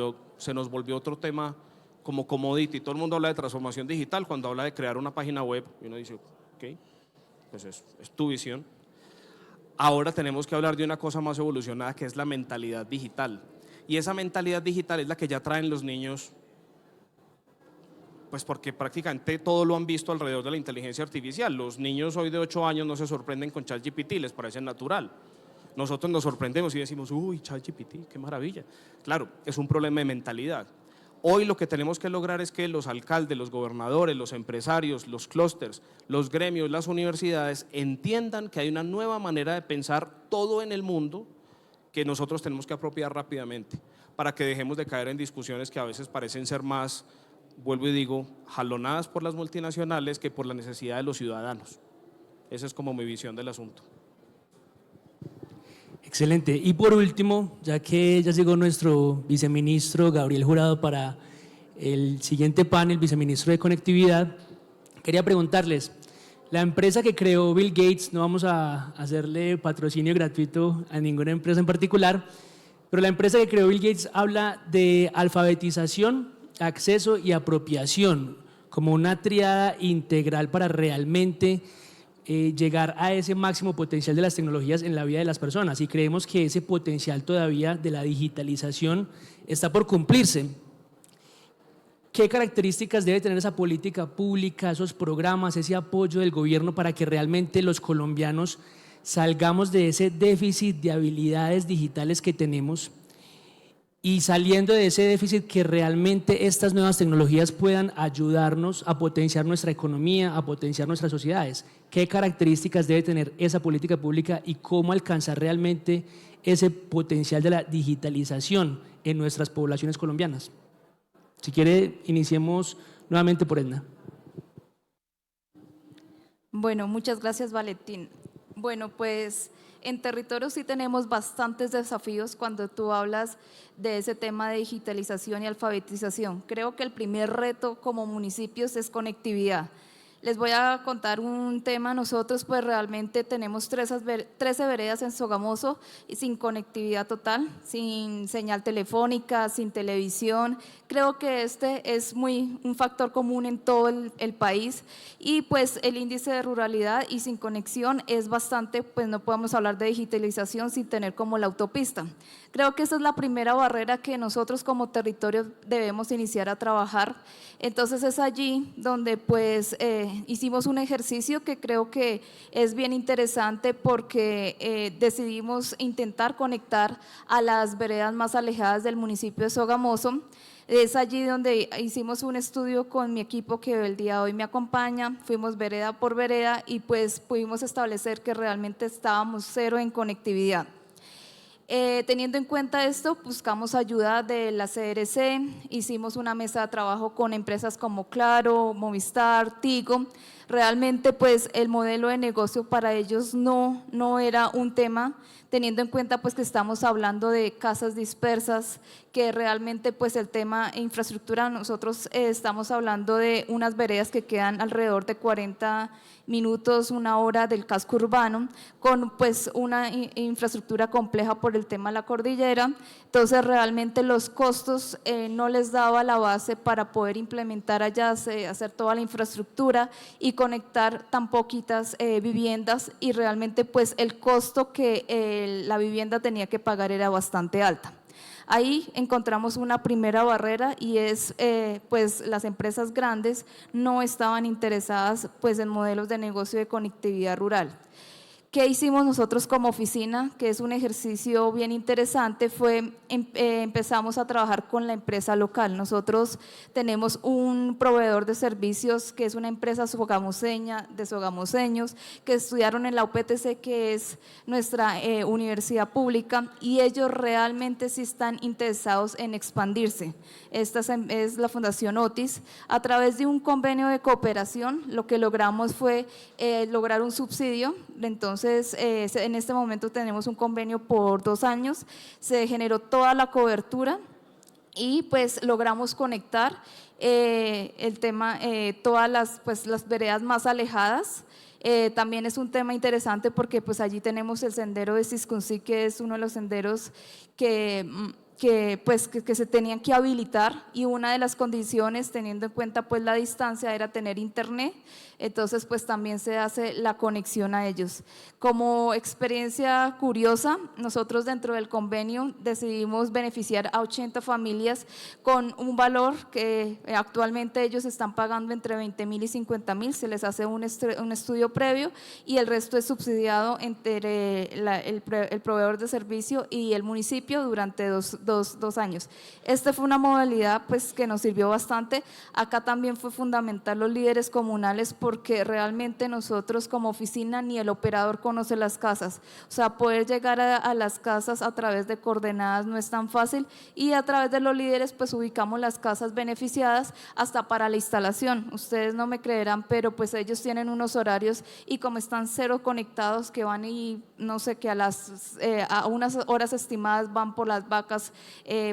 volvió otro tema como commodity. Todo el mundo habla de transformación digital cuando habla de crear una página web y uno dice, ok, pues es tu visión. Ahora tenemos que hablar de una cosa más evolucionada, que es la mentalidad digital. Y esa mentalidad digital es la que ya traen los niños, pues porque prácticamente todo lo han visto alrededor de la inteligencia artificial. Los niños hoy de 8 años no se sorprenden con ChatGPT, les parece natural. Nosotros nos sorprendemos y decimos, uy, ChatGPT, qué maravilla. Claro, es un problema de mentalidad. Hoy lo que tenemos que lograr es que los alcaldes, los gobernadores, los empresarios, los clústeres, los gremios, las universidades entiendan que hay una nueva manera de pensar todo en el mundo que nosotros tenemos que apropiar rápidamente para que dejemos de caer en discusiones que a veces parecen ser más, vuelvo y digo, jalonadas por las multinacionales que por la necesidad de los ciudadanos. Esa es como mi visión del asunto. Excelente. Y por último, ya que ya llegó nuestro viceministro Gabriel Jurado para el siguiente panel, viceministro de Conectividad, quería preguntarles, la empresa que creó Bill Gates, no vamos a hacerle patrocinio gratuito a ninguna empresa en particular, pero la empresa que creó Bill Gates habla de alfabetización, acceso y apropiación como una triada integral para realmente llegar a ese máximo potencial de las tecnologías en la vida de las personas, y creemos que ese potencial todavía de la digitalización está por cumplirse. ¿Qué características debe tener esa política pública, esos programas, ese apoyo del gobierno para que realmente los colombianos salgamos de ese déficit de habilidades digitales que tenemos y saliendo de ese déficit que realmente estas nuevas tecnologías puedan ayudarnos a potenciar nuestra economía, a potenciar nuestras sociedades? ¿Qué características debe tener esa política pública y cómo alcanzar realmente ese potencial de la digitalización en nuestras poblaciones colombianas? Si quiere, iniciemos nuevamente por Edna. Bueno, muchas gracias, Valentín. Bueno, pues en territorio sí tenemos bastantes desafíos cuando tú hablas de ese tema de digitalización y alfabetización. Creo que el primer reto como municipios es conectividad. Les voy a contar un tema. Nosotros pues realmente tenemos 13 veredas en Sogamoso sin conectividad total, sin señal telefónica, sin televisión. Creo que este es un factor común en todo el país, y pues el índice de ruralidad y sin conexión es bastante, pues no podemos hablar de digitalización sin tener como la autopista. Creo que esa es la primera barrera que nosotros como territorio debemos iniciar a trabajar. Entonces es allí donde pues hicimos un ejercicio que creo que es bien interesante, porque decidimos intentar conectar a las veredas más alejadas del municipio de Sogamoso. Es allí donde hicimos un estudio con mi equipo que el día de hoy me acompaña, fuimos vereda por vereda y pues pudimos establecer que realmente estábamos cero en conectividad. Teniendo en cuenta esto, buscamos ayuda de la CRC, hicimos una mesa de trabajo con empresas como Claro, Movistar, Tigo. Realmente pues el modelo de negocio para ellos no era un tema, teniendo en cuenta pues que estamos hablando de casas dispersas, que realmente pues el tema de infraestructura, nosotros estamos hablando de unas veredas que quedan alrededor de 40 minutos, una hora del casco urbano, con pues una infraestructura compleja por el tema de la cordillera. Entonces realmente los costos no les daba la base para poder implementar allá, hacer toda la infraestructura y conectar tan poquitas viviendas, y realmente pues el costo que la vivienda tenía que pagar era bastante alta. Ahí encontramos una primera barrera, y es pues las empresas grandes no estaban interesadas pues en modelos de negocio de conectividad rural. ¿Qué hicimos nosotros como oficina? Que es un ejercicio bien interesante, fue empezamos a trabajar con la empresa local. Nosotros tenemos un proveedor de servicios que es una empresa sogamoseña, de sogamoseños, que estudiaron en la UPTC, que es nuestra universidad pública, y ellos realmente sí están interesados en expandirse. Esta es la Fundación Otis. A través de un convenio de cooperación, lo que logramos fue lograr un subsidio. Entonces, en este momento tenemos un convenio por 2 años, se generó toda la cobertura y pues logramos conectar el tema, todas las veredas más alejadas. También es un tema interesante porque pues allí tenemos el sendero de Siscuncí, que es uno de los senderos que se tenían que habilitar, y una de las condiciones, teniendo en cuenta pues la distancia, era tener internet. Entonces pues también se hace la conexión a ellos. Como experiencia curiosa, nosotros dentro del convenio decidimos beneficiar a 80 familias con un valor que actualmente ellos están pagando entre 20.000 y 50.000, se les hace un estudio previo y el resto es subsidiado entre el proveedor de servicio y el municipio durante dos años. Esta fue una modalidad pues que nos sirvió bastante. Acá también fue fundamental los líderes comunales, porque realmente nosotros como oficina ni el operador conoce las casas, o sea, poder llegar a las casas a través de coordenadas no es tan fácil, y a través de los líderes pues ubicamos las casas beneficiadas hasta para la instalación. Ustedes no me creerán, pero pues ellos tienen unos horarios, y como están cero conectados, que van y no sé, que a unas horas estimadas van por las vacas,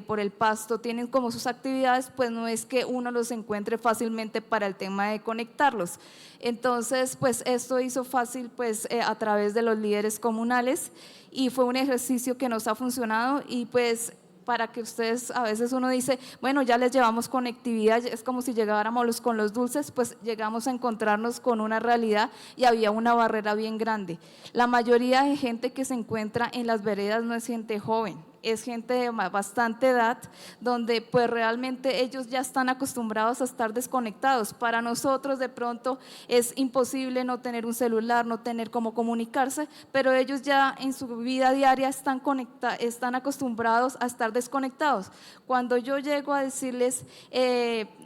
por el pasto, tienen como sus actividades, pues no es que uno los encuentre fácilmente para el tema de conectarlos. Entonces pues esto hizo fácil pues a través de los líderes comunales, y fue un ejercicio que nos ha funcionado. Y pues para que ustedes, a veces uno dice, bueno, ya les llevamos conectividad, es como si llegáramos con los dulces, pues llegamos a encontrarnos con una realidad y había una barrera bien grande. La mayoría de gente que se encuentra en las veredas no es gente joven, es gente de bastante edad, donde pues realmente ellos ya están acostumbrados a estar desconectados. Para nosotros de pronto es imposible no tener un celular, no tener cómo comunicarse, pero ellos ya en su vida diaria están acostumbrados a estar desconectados. Cuando yo llego a decirles,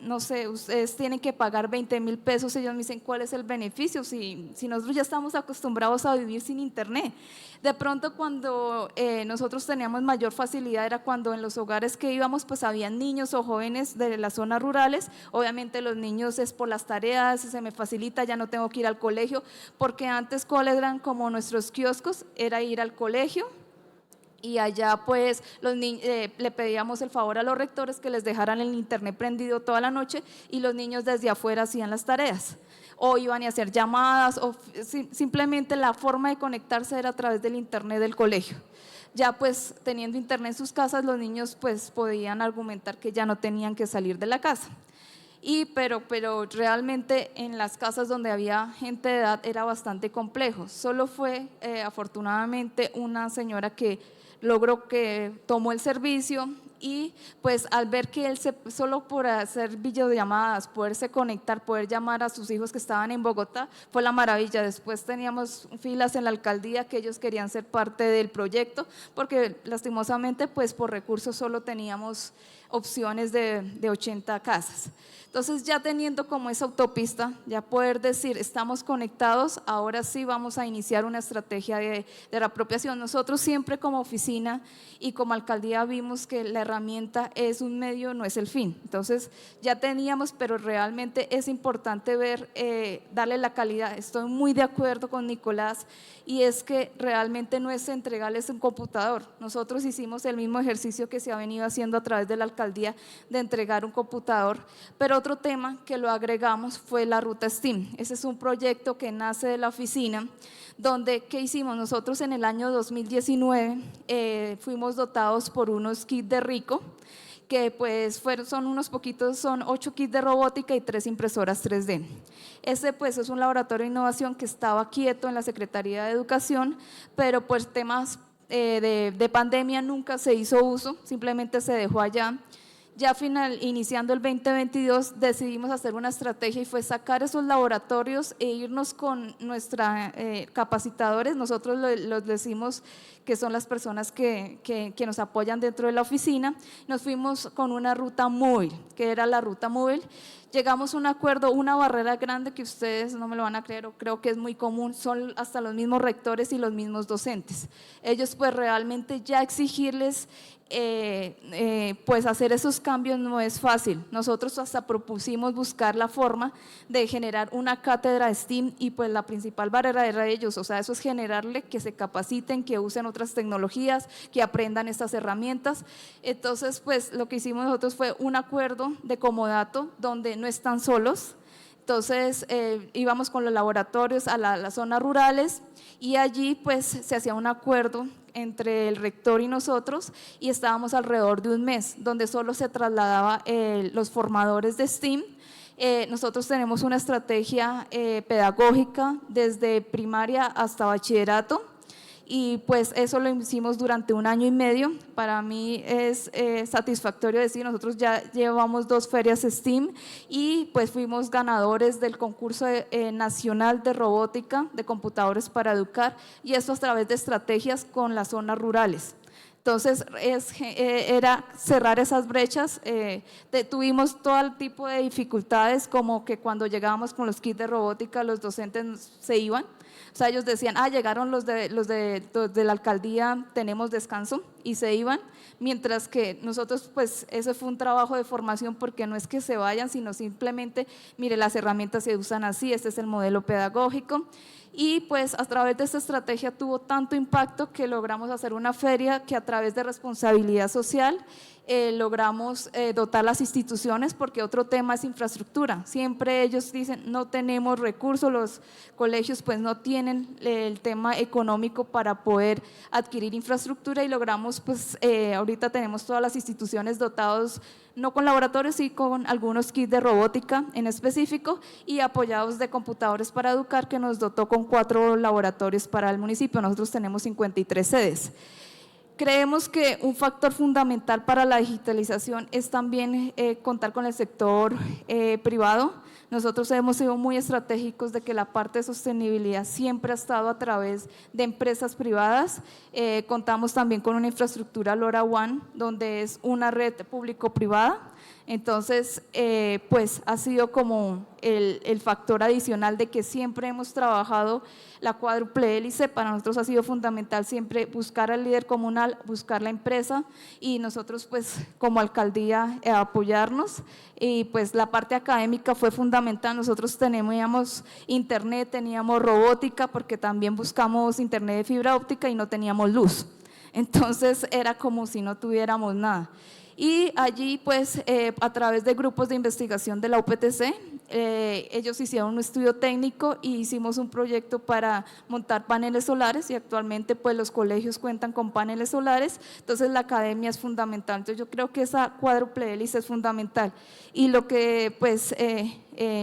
no sé, ustedes tienen que pagar 20.000 pesos, ellos me dicen, ¿cuál es el beneficio? Si nosotros ya estamos acostumbrados a vivir sin internet. De pronto cuando nosotros teníamos mayor facilidad era cuando en los hogares que íbamos pues habían niños o jóvenes de las zonas rurales. Obviamente los niños es por las tareas, se me facilita, ya no tengo que ir al colegio, porque antes cuáles eran como nuestros kioscos, era ir al colegio. Y allá pues le pedíamos el favor a los rectores que les dejaran el internet prendido toda la noche, y los niños desde afuera hacían las tareas o iban a hacer llamadas, o simplemente la forma de conectarse era a través del internet del colegio. Ya pues teniendo internet en sus casas, los niños pues podían argumentar que ya no tenían que salir de la casa. Pero realmente en las casas donde había gente de edad era bastante complejo. Solo fue afortunadamente una señora que logró, que tomó el servicio, y pues al ver que él solo por hacer videollamadas, poderse conectar, poder llamar a sus hijos que estaban en Bogotá, fue la maravilla. Después teníamos filas en la alcaldía que ellos querían ser parte del proyecto, porque lastimosamente pues por recursos solo teníamos opciones de 80 casas. Entonces ya teniendo como esa autopista, ya poder decir estamos conectados, ahora sí vamos a iniciar una estrategia de reapropiación. Nosotros siempre como oficina y como alcaldía vimos que la herramienta es un medio, no es el fin. Entonces ya teníamos, pero realmente es importante ver, darle la calidad. Estoy muy de acuerdo con Nicolás, y es que realmente no es entregarles un computador. Nosotros hicimos el mismo ejercicio que se ha venido haciendo a través de la alcaldía de entregar un computador, pero otro tema que lo agregamos fue la ruta STEAM. Ese es un proyecto que nace de la oficina, donde, ¿qué hicimos? Nosotros en el año 2019 fuimos dotados por unos kits de Rico, que pues son unos poquitos, son 8 kits de robótica y 3 impresoras 3D. Este pues es un laboratorio de innovación que estaba quieto en la Secretaría de Educación, pero pues temas de pandemia nunca se hizo uso, simplemente se dejó allá. Ya iniciando el 2022 decidimos hacer una estrategia, y fue sacar esos laboratorios e irnos con nuestros capacitadores. Nosotros los decimos que son las personas que nos apoyan dentro de la oficina. Nos fuimos con una ruta móvil, que era la ruta móvil. llegamos a un acuerdo, una barrera grande que ustedes no me lo van a creer, o creo que es muy común, son hasta los mismos rectores y los mismos docentes. Ellos pues realmente ya exigirles pues hacer esos cambios no es fácil. Nosotros hasta propusimos buscar la forma de generar una cátedra STEAM y pues la principal barrera era ellos, o sea, eso es generarle que se capaciten, que usen otras tecnologías, que aprendan estas herramientas. Entonces pues lo que hicimos nosotros fue un acuerdo de comodato donde no están solos. Entonces íbamos con los laboratorios a las zonas rurales y allí pues se hacía un acuerdo entre el rector y nosotros y estábamos alrededor de un mes donde solo se trasladaba los formadores de STEAM. Nosotros tenemos una estrategia pedagógica desde primaria hasta bachillerato y pues eso lo hicimos durante 1 año y medio. Para mí es satisfactorio decir, nosotros ya llevamos 2 ferias STEAM y pues fuimos ganadores del concurso nacional de robótica de computadores para educar y esto a través de estrategias con las zonas rurales. Entonces, era cerrar esas brechas, tuvimos todo tipo de dificultades, como que cuando llegábamos con los kits de robótica, los docentes se iban. O sea, ellos decían, llegaron los de la alcaldía, tenemos descanso, y se iban, mientras que nosotros, pues, eso fue un trabajo de formación, porque no es que se vayan, sino simplemente, mire, las herramientas se usan así, este es el modelo pedagógico. Y pues a través de esta estrategia tuvo tanto impacto que logramos hacer una feria que a través de responsabilidad social logramos dotar las instituciones, porque otro tema es infraestructura. Siempre ellos dicen no tenemos recursos, los colegios pues no tienen el tema económico para poder adquirir infraestructura y logramos pues ahorita tenemos todas las instituciones dotados no con laboratorios, sí con algunos kits de robótica en específico y apoyados de computadores para educar que nos dotó con 4 laboratorios para el municipio. Nosotros tenemos 53 sedes. Creemos que un factor fundamental para la digitalización es también contar con el sector privado. Nosotros hemos sido muy estratégicos de que la parte de sostenibilidad siempre ha estado a través de empresas privadas. Contamos también con una infraestructura LoRaWAN, donde es una red público-privada. Entonces, pues ha sido como el factor adicional de que siempre hemos trabajado la cuádruple hélice. Para nosotros ha sido fundamental siempre buscar al líder comunal, buscar la empresa y nosotros pues como alcaldía apoyarnos. Y pues la parte académica fue fundamental. Nosotros teníamos internet, teníamos robótica, porque también buscamos internet de fibra óptica y no teníamos luz. Entonces era como si no tuviéramos nada. Y allí pues a través de grupos de investigación de la UPTC, ellos hicieron un estudio técnico y hicimos un proyecto para montar paneles solares y actualmente pues los colegios cuentan con paneles solares, entonces la academia es fundamental. Entonces yo creo que esa cuádruple hélice es fundamental y lo que pues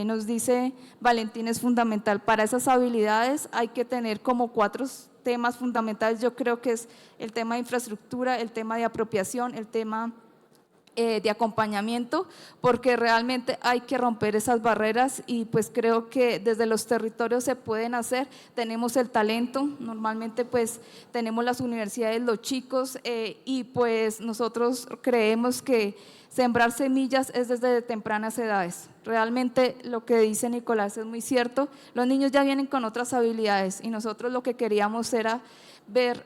nos dice Valentín es fundamental. Para esas habilidades hay que tener como 4 temas fundamentales. Yo creo que es el tema de infraestructura, el tema de apropiación, el tema de acompañamiento, porque realmente hay que romper esas barreras y pues creo que desde los territorios se pueden hacer. Tenemos el talento, normalmente pues tenemos las universidades, los chicos y pues nosotros creemos que sembrar semillas es desde tempranas edades. Realmente lo que dice Nicolás es muy cierto, los niños ya vienen con otras habilidades y nosotros lo que queríamos era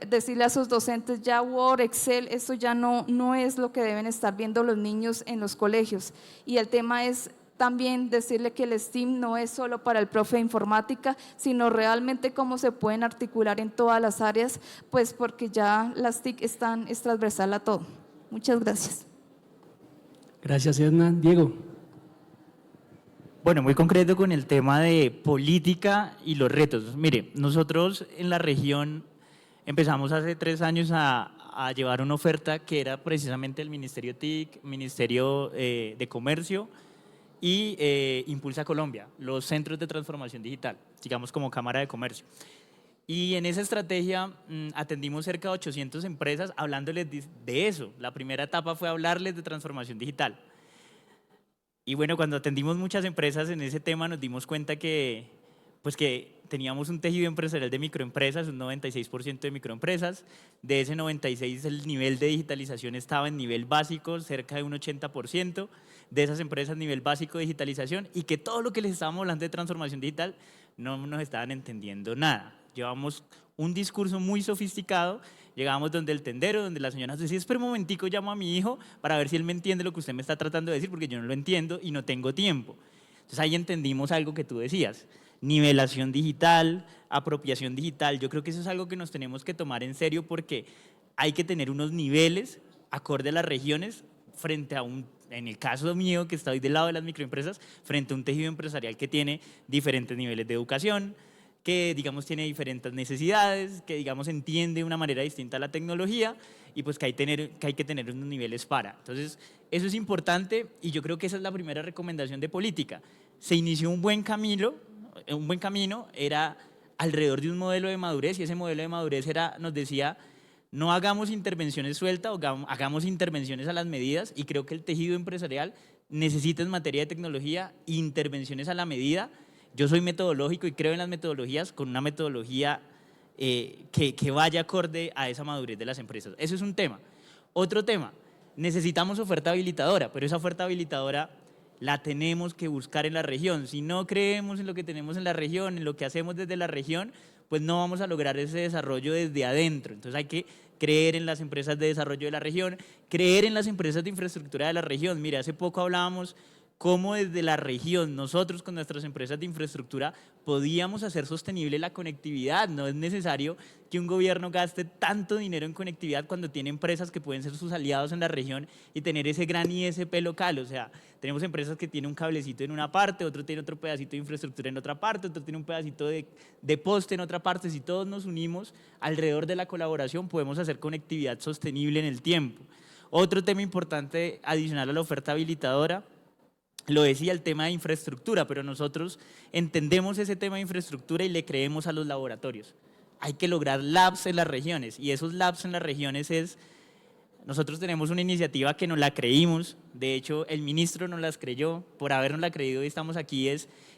decirle a sus docentes ya Word, Excel, esto ya no es lo que deben estar viendo los niños en los colegios y el tema es también decirle que el STEAM no es solo para el profe de informática, sino realmente cómo se pueden articular en todas las áreas, pues porque ya las TIC es transversal a todo. Muchas gracias. Gracias, Edna. Diego. Bueno, muy concreto con el tema de política y los retos. Mire, nosotros en la región empezamos hace 3 años a llevar una oferta que era precisamente el Ministerio TIC, Ministerio de Comercio y Impulsa Colombia, los centros de transformación digital, digamos como Cámara de Comercio. Y en esa estrategia atendimos cerca de 800 empresas hablándoles de eso. La primera etapa fue hablarles de transformación digital. Y bueno, cuando atendimos muchas empresas en ese tema nos dimos cuenta que pues que teníamos un tejido empresarial de microempresas, un 96% de microempresas. De ese 96% el nivel de digitalización estaba en nivel básico, cerca de un 80% de esas empresas nivel básico de digitalización, y que todo lo que les estábamos hablando de transformación digital no nos estaban entendiendo nada. Llevamos un discurso muy sofisticado, llegábamos donde el tendero, donde la señora nos decía, espera un momentico, llamo a mi hijo para ver si él me entiende lo que usted me está tratando de decir, porque yo no lo entiendo y no tengo tiempo. Entonces ahí entendimos algo que tú decías, nivelación digital, apropiación digital. Yo creo que eso es algo que nos tenemos que tomar en serio, porque hay que tener unos niveles acorde a las regiones frente a en el caso mío, que estoy del lado de las microempresas, frente a un tejido empresarial que tiene diferentes niveles de educación, que digamos tiene diferentes necesidades, que digamos entiende de una manera distinta la tecnología, y pues que hay que tener unos niveles para. Entonces, eso es importante, y yo creo que esa es la primera recomendación de política. Se inició un buen camino, era alrededor de un modelo de madurez, y ese modelo de madurez nos decía, no hagamos intervenciones sueltas, hagamos intervenciones a las medidas, y creo que el tejido empresarial necesita en materia de tecnología intervenciones a la medida. Yo soy metodológico y creo en las metodologías, con una metodología que vaya acorde a esa madurez de las empresas. Eso es un tema. Otro tema, necesitamos oferta habilitadora, pero esa oferta habilitadora la tenemos que buscar en la región. Si no creemos en lo que tenemos en la región, en lo que hacemos desde la región, pues no vamos a lograr ese desarrollo desde adentro. Entonces hay que creer en las empresas de desarrollo de la región, creer en las empresas de infraestructura de la región. Mire, hace poco hablábamos cómo desde la región, nosotros con nuestras empresas de infraestructura, podíamos hacer sostenible la conectividad. No es necesario que un gobierno gaste tanto dinero en conectividad cuando tiene empresas que pueden ser sus aliados en la región y tener ese gran ISP local. O sea, tenemos empresas que tienen un cablecito en una parte, otro tiene otro pedacito de infraestructura en otra parte, otro tiene un pedacito de poste en otra parte. Si todos nos unimos alrededor de la colaboración, podemos hacer conectividad sostenible en el tiempo. Otro tema importante adicional a la oferta habilitadora, lo decía, el tema de infraestructura, pero nosotros entendemos ese tema de infraestructura y le creemos a los laboratorios. Hay que lograr labs en las regiones, y esos labs en las regiones nosotros tenemos una iniciativa que nos la creímos, de hecho el ministro nos las creyó, por habernos la creído y estamos aquí,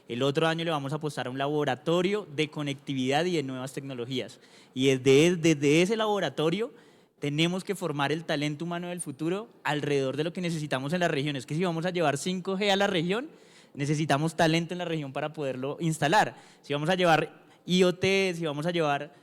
el otro año le vamos a apostar a un laboratorio de conectividad y de nuevas tecnologías, y desde ese laboratorio tenemos que formar el talento humano del futuro alrededor de lo que necesitamos en las regiones. Que si vamos a llevar 5G a la región, necesitamos talento en la región para poderlo instalar. Si vamos a llevar IoT, si vamos a llevar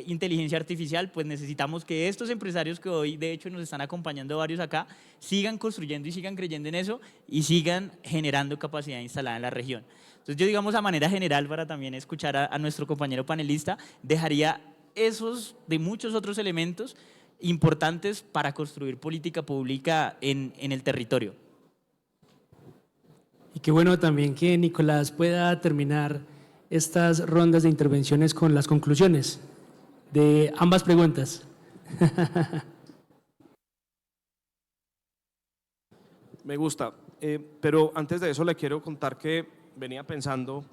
inteligencia artificial, pues necesitamos que estos empresarios que hoy de hecho nos están acompañando varios acá, sigan construyendo y sigan creyendo en eso y sigan generando capacidad instalada en la región. Entonces yo, digamos, a manera general, para también escuchar a nuestro compañero panelista, dejaría esos de muchos otros elementos importantes para construir política pública en el territorio. Y qué bueno también que Nicolás pueda terminar estas rondas de intervenciones con las conclusiones de ambas preguntas. Me gusta, pero antes de eso le quiero contar que venía pensando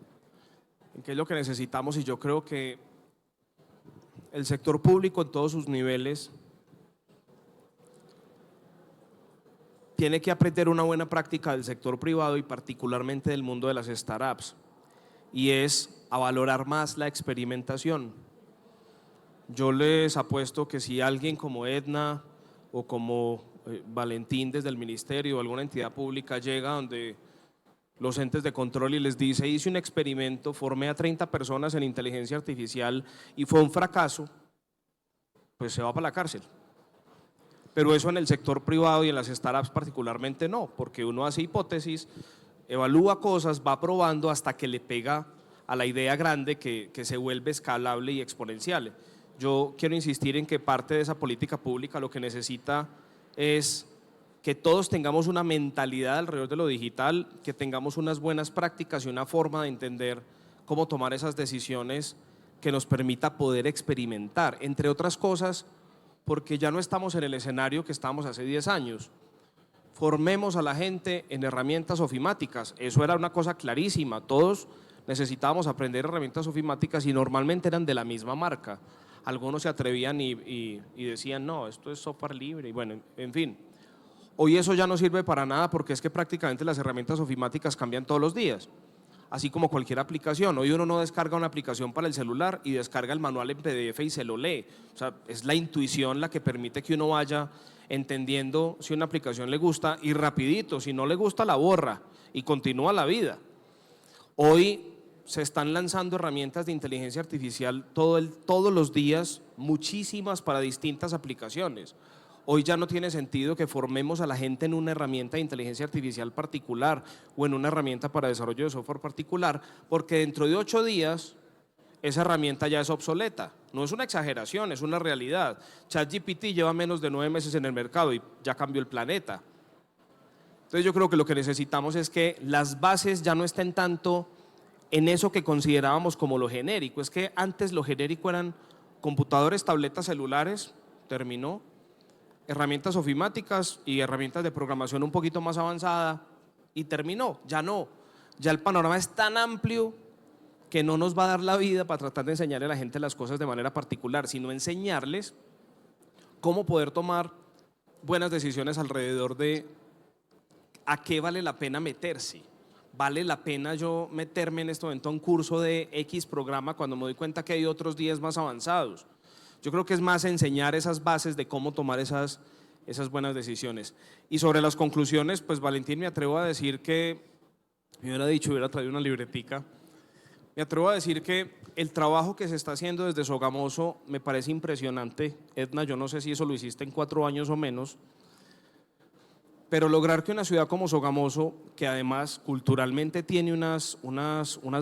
en qué es lo que necesitamos, y yo creo que el sector público en todos sus niveles tiene que aprender una buena práctica del sector privado y particularmente del mundo de las startups, y es a valorar más la experimentación. Yo les apuesto que si alguien como Edna o como Valentín desde el ministerio o alguna entidad pública llega donde los entes de control y les dice, hice un experimento, formé a 30 personas en inteligencia artificial y fue un fracaso, pues se va para la cárcel. Pero eso en el sector privado y en las startups particularmente no, porque uno hace hipótesis, evalúa cosas, va probando hasta que le pega a la idea grande que se vuelve escalable y exponencial. Yo quiero insistir en que parte de esa política pública lo que necesita es que todos tengamos una mentalidad alrededor de lo digital, que tengamos unas buenas prácticas y una forma de entender cómo tomar esas decisiones que nos permita poder experimentar, entre otras cosas, porque ya no estamos en el escenario que estábamos hace 10 años. Formemos a la gente en herramientas ofimáticas, eso era una cosa clarísima, todos necesitábamos aprender herramientas ofimáticas y normalmente eran de la misma marca. Algunos se atrevían y decían, no, esto es software libre, y bueno, en fin. Hoy eso ya no sirve para nada porque es que prácticamente las herramientas ofimáticas cambian todos los días. así como cualquier aplicación. Hoy uno no descarga una aplicación para el celular y descarga el manual en PDF y se lo lee. O sea, es la intuición la que permite que uno vaya entendiendo si una aplicación le gusta y rapidito, si no le gusta la borra y continúa la vida. Hoy se están lanzando herramientas de inteligencia artificial todos los días, muchísimas para distintas aplicaciones. Hoy ya no tiene sentido que formemos a la gente en una herramienta de inteligencia artificial particular o en una herramienta para desarrollo de software particular, porque dentro de 8 días esa herramienta ya es obsoleta. No es una exageración, es una realidad. ChatGPT lleva menos de 9 meses en el mercado y ya cambió el planeta. Entonces yo creo que lo que necesitamos es que las bases ya no estén tanto en eso que considerábamos como lo genérico. Es que antes lo genérico eran computadores, tabletas, celulares, terminó. Herramientas ofimáticas y herramientas de programación un poquito más avanzada y terminó, ya no. Ya el panorama es tan amplio que no nos va a dar la vida para tratar de enseñarle a la gente las cosas de manera particular, sino enseñarles cómo poder tomar buenas decisiones alrededor de a qué vale la pena meterse. ¿Vale la pena yo meterme en este momento a un curso de X programa cuando me doy cuenta que hay otros 10 más avanzados? Yo creo que es más enseñar esas bases de cómo tomar esas buenas decisiones. Y sobre las conclusiones, pues Valentín, me atrevo a decir que, me hubiera traído una libretica, me atrevo a decir que el trabajo que se está haciendo desde Sogamoso me parece impresionante. Edna, yo no sé si eso lo hiciste en 4 años o menos, pero lograr que una ciudad como Sogamoso, que además culturalmente tiene unas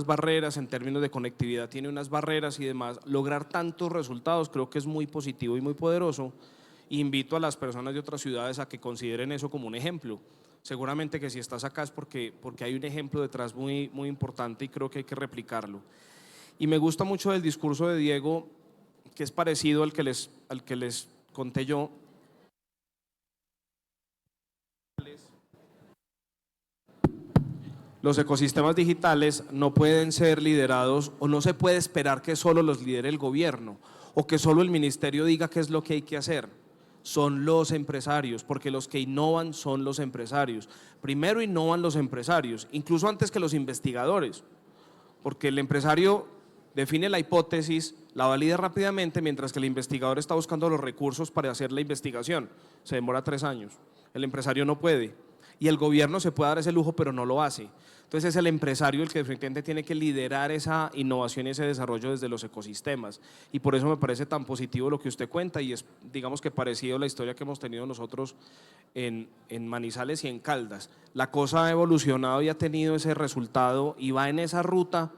barreras en términos de conectividad, tiene unas barreras y demás, lograr tantos resultados creo que es muy positivo y muy poderoso. Invito a las personas de otras ciudades a que consideren eso como un ejemplo. Seguramente que si estás acá es porque hay un ejemplo detrás muy, muy importante y creo que hay que replicarlo. Y me gusta mucho el discurso de Diego, que es parecido al que les conté yo. Los ecosistemas digitales no pueden ser liderados o no se puede esperar que solo los lidere el gobierno o que solo el ministerio diga qué es lo que hay que hacer. Son los empresarios, porque los que innovan son los empresarios. Primero innovan los empresarios, incluso antes que los investigadores, porque el empresario define la hipótesis, la valida rápidamente, mientras que el investigador está buscando los recursos para hacer la investigación. Se demora 3 años. El empresario no puede. Y el gobierno se puede dar ese lujo, pero no lo hace. Entonces es el empresario el que definitivamente tiene que liderar esa innovación y ese desarrollo desde los ecosistemas. Y por eso me parece tan positivo lo que usted cuenta y es, digamos que parecido a la historia que hemos tenido nosotros en Manizales y en Caldas. La cosa ha evolucionado y ha tenido ese resultado y va en esa ruta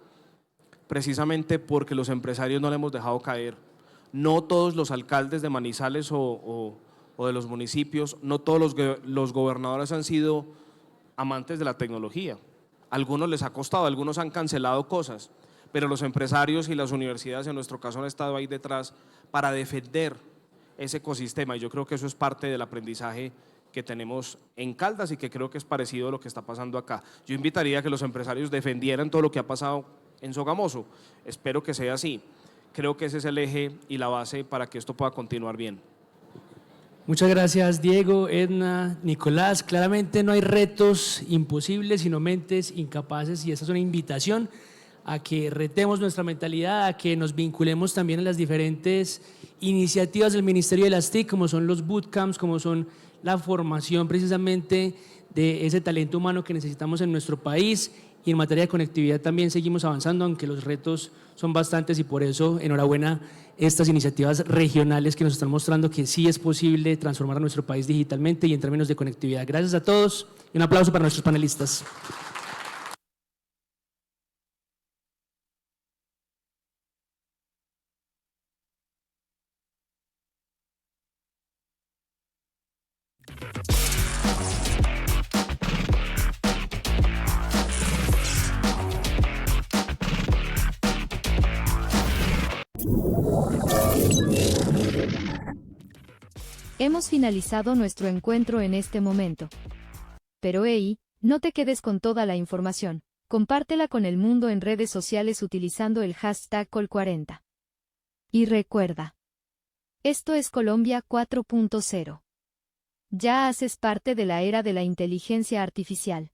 precisamente porque los empresarios no le hemos dejado caer. No todos los alcaldes de Manizales o de los municipios, no todos los gobernadores han sido amantes de la tecnología. Algunos les ha costado, algunos han cancelado cosas, pero los empresarios y las universidades en nuestro caso han estado ahí detrás para defender ese ecosistema y yo creo que eso es parte del aprendizaje que tenemos en Caldas y que creo que es parecido a lo que está pasando acá. Yo invitaría a que los empresarios defendieran todo lo que ha pasado en Sogamoso, espero que sea así. Creo que ese es el eje y la base para que esto pueda continuar bien. Muchas gracias, Diego, Edna, Nicolás. Claramente no hay retos imposibles, sino mentes incapaces, y esta es una invitación a que retemos nuestra mentalidad, a que nos vinculemos también a las diferentes iniciativas del Ministerio de las TIC, como son los bootcamps, como son la formación precisamente de ese talento humano que necesitamos en nuestro país. Y en materia de conectividad también seguimos avanzando, aunque los retos son bastantes y por eso enhorabuena estas iniciativas regionales que nos están mostrando que sí es posible transformar a nuestro país digitalmente y en términos de conectividad. Gracias a todos y un aplauso para nuestros panelistas. Hemos finalizado nuestro encuentro en este momento. Pero hey, no te quedes con toda la información, compártela con el mundo en redes sociales utilizando el hashtag Col40. Y recuerda, esto es Colombia 4.0. Ya haces parte de la era de la inteligencia artificial.